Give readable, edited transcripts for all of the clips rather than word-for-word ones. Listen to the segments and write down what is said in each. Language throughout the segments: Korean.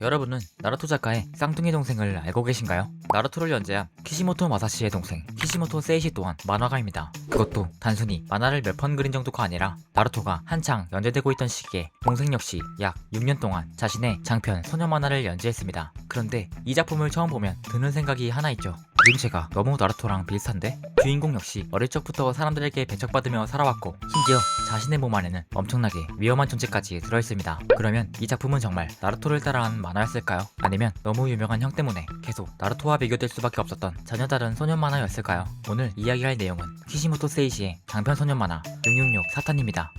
여러분은 나루토 작가의 쌍둥이 동생을 알고 계신가요? 나루토를 연재한 키시모토 마사시의 동생 키시모토 세이시 또한 만화가입니다. 그것도 단순히 만화를 몇 편 그린 정도가 아니라 나루토가 한창 연재되고 있던 시기에 동생 역시 약 6년 동안 자신의 장편 소년 만화를 연재했습니다. 그런데 이 작품을 처음 보면 드는 생각이 하나 있죠. 그림체가 너무 나루토랑 비슷한데? 주인공 역시 어릴 적부터 사람들에게 배척받으며 살아왔고 심지어 자신의 몸 안에는 엄청나게 위험한 존재까지 들어있습니다. 그러면 이 작품은 정말 나루토를 따라한 만화였을까요? 아니면 너무 유명한 형 때문에 계속 나루토와 비교될 수밖에 없었던 전혀 다른 소년 만화였을까요? 오늘 이야기할 내용은 키시모토 세이시의 장편 소년 만화 666 사탄입니다.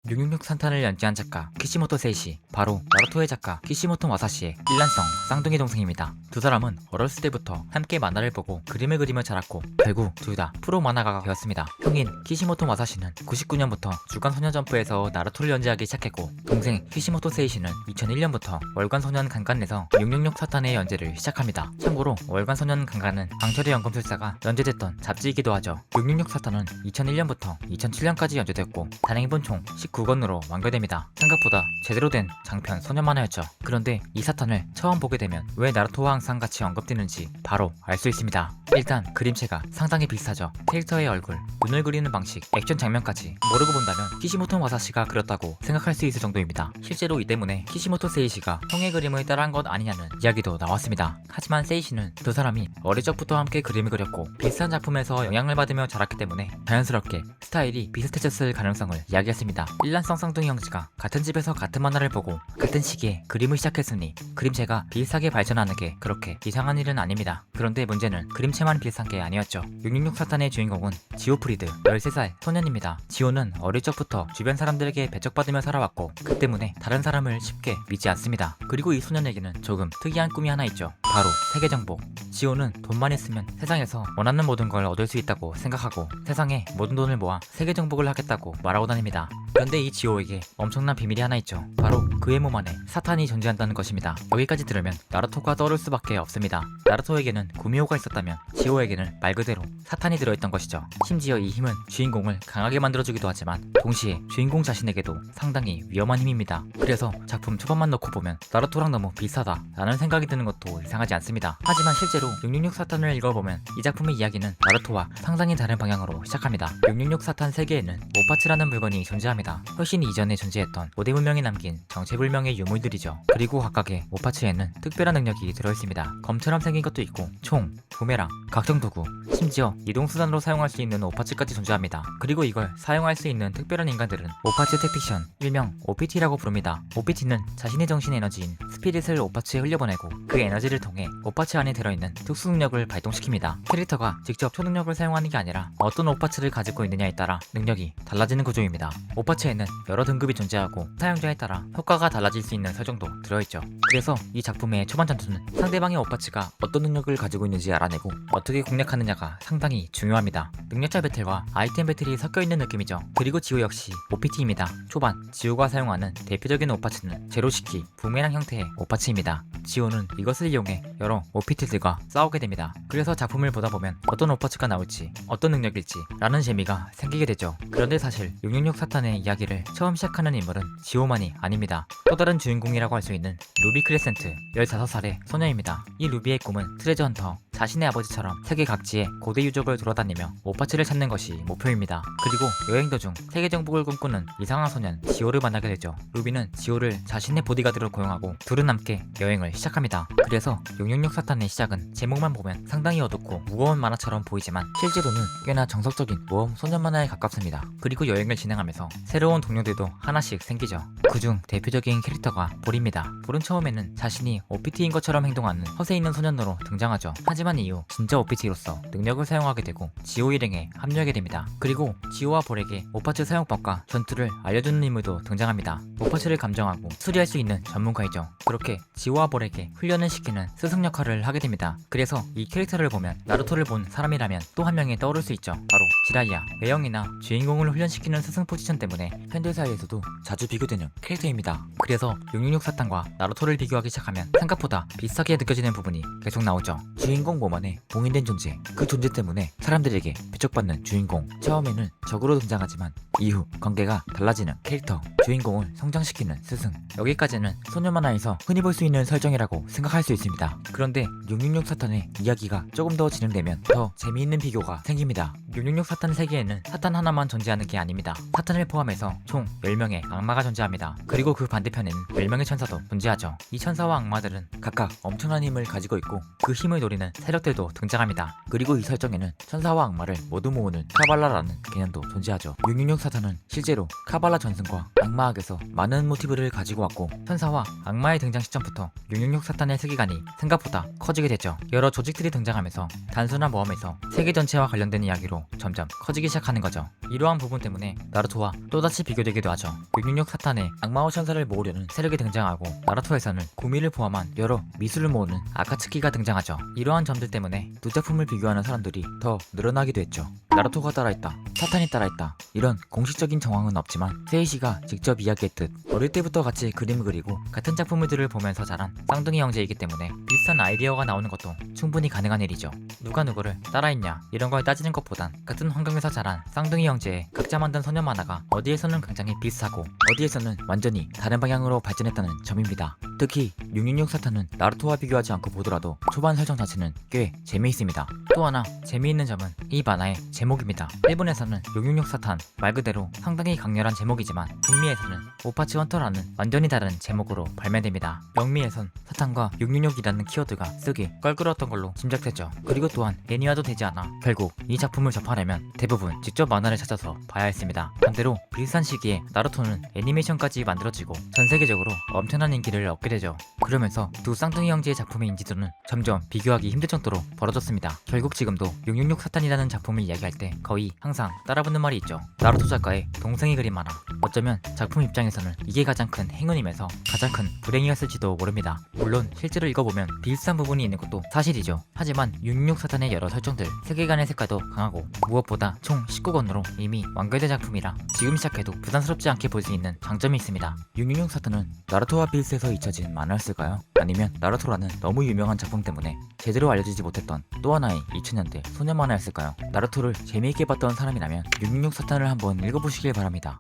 666 산탄을 연재한 작가 키시모토 세이시, 바로 나루토의 작가 키시모토 마사시의 일란성 쌍둥이 동생입니다. 두 사람은 어렸을 때부터 함께 만화를 보고 그림을 그리며 자랐고 결국 둘 다 프로 만화가가 되었습니다. 형인 키시모토 마사시는 99년부터 주간소년점프에서 나루토를 연재하기 시작했고 동생 키시모토 세이시는 2001년부터 월간소년 간간에서 666 사탄의 연재를 시작합니다. 참고로 월간소년 간간은 강철의 연금술사가 연재됐던 잡지이기도 하죠. 666 사탄은 2001년부터 2007년까지 연재됐고 단행본 총 19권으로 완결됩니다. 생각보다 제대로 된 장편 소년 만화였죠. 그런데 이 사탄을 처음 보게 되면 왜 나루토와 항상 같이 언급되는지 바로 알 수 있습니다. 일단 그림체가 상당히 비슷하죠. 캐릭터의 얼굴, 눈을 그리는 방식, 액션 장면까지 모르고 본다면 키시모토 마사시가 그렸다고 생각할 수 있을 정도입니다. 실제로 이 때문에 키시모토 세이시가 형의 그림을 따라한 것 아니냐는 이야기도 나왔습니다. 하지만 세이시는 두 사람이 어릴 적부터 함께 그림을 그렸고 비슷한 작품에서 영향을 받으며 자랐기 때문에 자연스럽게 스타일이 비슷해졌을 가능성을 이야기했습니다. 일란성 쌍둥이 형제가 같은 집에서 같은 만화를 보고 같은 시기에 그림을 시작했으니 그림체가 비슷하게 발전하는 게 그렇게 이상한 일은 아닙니다. 그런데 문제는 그림체만 비슷한 게 아니었죠. 666 사탄의 주인공은 지오프리드 13살 소년입니다. 지오는 어릴 적부터 주변 사람들에게 배척받으며 살아왔고 그 때문에 다른 사람을 쉽게 믿지 않습니다. 그리고 이 소년에게는 조금 특이한 꿈이 하나 있죠. 바로 세계정복. 지오는 돈만 있으면 세상에서 원하는 모든 걸 얻을 수 있다고 생각하고 세상에 모든 돈을 모아 세계정복을 하겠다고 말하고 다닙니다. 그런데 이 지오에게 엄청난 비밀이 하나 있죠. 바로 그의 몸 안에 사탄이 존재한다는 것입니다. 여기까지 들으면 나루토가 떠오를 수밖에 없습니다. 나루토에게는 구미호가 있었다면 지오에게는 말 그대로 사탄이 들어있던 것이죠. 심지어 이 힘은 주인공을 강하게 만들어주기도 하지만 동시에 주인공 자신에게도 상당히 위험한 힘입니다. 그래서 작품 초반만 놓고 보면 나루토랑 너무 비슷하다 라는 생각이 드는 것도 이상하지 않습니다. 하지만 실제로 666 사탄을 읽어보면 이 작품의 이야기는 나루토와 상당히 다른 방향으로 시작합니다. 666 사탄 세계에는 오파츠라는 물건이 존재합니다. 훨씬 이전에 존재했던 5대 문명이 남긴 정체불명의 유물들이죠. 그리고 각각의 오파츠에는 특별한 능력이 들어있습니다. 검처럼 생긴 것도 있고 총, 부메랑, 각종 도구, 심지어 이동수단으로 사용할 수 있는 오파츠까지 존재합니다. 그리고 이걸 사용할 수 있는 특별한 인간들은 오파츠 택티션, 일명 OPT라고 부릅니다. OPT는 자신의 정신 에너지인 스피릿을 오파츠에 흘려보내고 그 에너지를 통해 오파츠 안에 들어있는 특수 능력을 발동시킵니다. 캐릭터가 직접 초능력을 사용하는 게 아니라 어떤 오파츠를 가지고 있느냐에 따라 능력이 달라지는 구조입니다. 오파츠에는 여러 등급이 존재하고 사용자에 따라 효과가 달라질 수 있는 설정도 들어있죠. 그래서 이 작품의 초반 전투는 상대방의 오파츠가 어떤 능력을 가지고 있는지 알아내고 어떻게 공략하느냐가 상당히 중요합니다. 능력자 배틀과 아이템 배틀이 섞여있는 느낌이죠. 그리고 지오 역시 OPT입니다. 초반 지오가 사용하는 대표적인 오파츠는 제로시키, 부메랑 형태의 오파츠입니다. 지오는 이것을 이용해 여러 OPT들과 싸우게 됩니다. 그래서 작품을 보다 보면 어떤 오파츠가 나올지 어떤 능력일지 라는 재미가 생기게 되죠. 그런데 사실 666 사탄의 이야기를 처음 시작하는 인물은 지오만이 아닙니다. 또 다른 주인공이라고 할 수 있는 루비 크레센트 15살의 소녀입니다. 이 루비의 꿈은 트레저 헌터, 자신의 아버지처럼 세계 각지의 고대 유적을 돌아다니며 오파츠를 찾는 것이 목표입니다. 그리고 여행 도중 세계 정복을 꿈꾸는 이상한 소년 지오를 만나게 되죠. 루비는 지오를 자신의 보디가드로 고용하고 둘은 함께 여행을 시작합니다. 그래서 666 사탄의 시작은 제목만 보면 상당히 어둡고 무거운 만화처럼 보이지만 실제로는 꽤나 정석적인 모험 소년 만화에 가깝습니다. 그리고 여행을 진행하면서 새로운 동료들도 하나씩 생기죠. 그중 대표적인 캐릭터가 볼입니다. 볼은 처음에는 자신이 OPT인 것처럼 행동하는 허세 있는 소년으로 등장하죠. 하지만 이후 진짜 OPT로서 능력을 사용하게 되고 지오 일행에 합류하게 됩니다. 그리고 지오와 볼에게 오파츠 사용법과 전투를 알려주는 인물도 등장합니다. 오파츠를 감정하고 수리할 수 있는 전문가이죠. 그렇게 지오와 볼에게 훈련을 시키는 스승 역할을 하게 됩니다. 그래서 이 캐릭터를 보면 나루토를 본 사람이라면 또 한 명이 떠오를 수 있죠. 바로 지라이야. 외형이나 주인공을 훈련시키는 스승 포지션 때문에 팬들 사이에서도 자주 비교되는 캐릭터입니다. 그래서 666 사탄과 나루토를 비교하기 시작하면 생각보다 비슷하게 느껴지는 부분이 계속 나오죠. 주인공 몸 안에 봉인된 존재, 그 존재 때문에 사람들에게 배척받는 주인공. 처음에는 적으로 등장하지만 이후 관계가 달라지는 캐릭터, 주인공을 성장시키는 스승. 여기까지는 소녀 만화에서 흔히 볼 수 있는 설정이라고 생각할 수 있습니다. 그런데 666 사탄의 이야기가 조금 더 진행되면 더 재미있는 비교가 생깁니다. 666 사탄 세계에는 사탄 하나만 존재하는 게 아닙니다. 사탄을 포함해서 총 10명의 악마가 존재합니다. 그리고 그 반대편에는 10명의 천사도 존재하죠. 이 천사와 악마들은 각각 엄청난 힘을 가지고 있고 그 힘을 노리는 세력들도 등장합니다. 그리고 이 설정에는 천사와 악마를 모두 모으는 카발라라는 개념도 존재하죠. 666 사탄은 실제로 카발라 전승과 악마학에서 많은 모티브를 가지고 왔고 천사와 악마의 등장 시점부터 666 사탄의 세계관이 생각보다 커지게 됐죠. 여러 조직들이 등장하면서 단순한 모험에서 세계 전체와 관련된 이야기로 점점 커지기 시작하는 거죠. 이러한 부분 때문에 나루토와 또다시 비교되기도 하죠. 666 사탄의 악마와 천사를 모으려는 세력이 등장하고 나루토에서는 구미를 포함한 여러 미술을 모으는 아카츠키가 등장하죠. 이러한 점들 때문에 두 작품을 비교하는 사람들이 더 늘어나기도 했죠. 나루토가 따라했다, 사탄이 따라했다, 이런 공식적인 정황은 없지만 세이시가 직접 이야기했듯 어릴 때부터 같이 그림을 그리고 같은 작품들을 보면서 자란 쌍둥이 형제이기 때문에 비슷한 아이디어가 나오는 것도 충분히 가능한 일이죠. 누가 누구를 따라했냐 이런 걸 따지는 것보단 같은 환경에서 자란 쌍둥이 형제의 각자 만든 소녀 만화가 어디에서는 굉장히 비슷하고 어디에서는 완전히 다른 방향으로 발전했다는 점입니다. 특히 666 사탄은 나루토와 비교하지 않고 보더라도 초반 설정 자체는 꽤 재미있습니다. 또 하나 재미있는 점은 이 만화의 제목입니다. 일본에서는 666 사탄 말 그대로 상당히 강렬한 제목이지만 북미에서는 오파치 헌터라는 완전히 다른 제목으로 발매됩니다. 영미에선 사탄과 666이라는 키워드가 쓰기 껄끄러웠던 걸로 짐작되죠. 그리고 또한 애니화도 되지 않아 결국 이 작품을 접하려면 대부분 직접 만화를 찾아서 봐야 했습니다. 반대로 비슷한 시기에 나루토는 애니메이션까지 만들어지고 전 세계적으로 엄청난 인기를 얻게 되죠. 그러면서 두 쌍둥이 형제의 작품의 인지도는 점점 비교하기 힘들 정도로 벌어졌습니다. 결국 지금도 666 사탄이라는 작품을 이야기할 때 거의 항상 따라붙는 말이 있죠. 나루토 작가의 동생이 그린 만화. 어쩌면 작품 입장에서는 이게 가장 큰 행운이면서 가장 큰 불행이었을지도 모릅니다. 물론 실제로 읽어보면 비슷한 부분이 있는 것도 사실이죠. 하지만 666 사탄의 여러 설정들, 세계관의 색깔도 강하고 무엇보다 총 19권으로 이미 완결된 작품이라 지금 시작해도 부담스럽지 않게 볼 수 있는 장점이 있습니다. 666 사탄은 나루토와 비슷해서 잊혀진 만화였을까요? 아니면 나루토라는 너무 유명한 작품 때문에 제대로 알려지지 못했던 또 하나의 2000년대 소년 만화였을까요? 나루토를 재미있게 봤던 사람이라면 666 사탄을 한번 읽어보시길 바랍니다.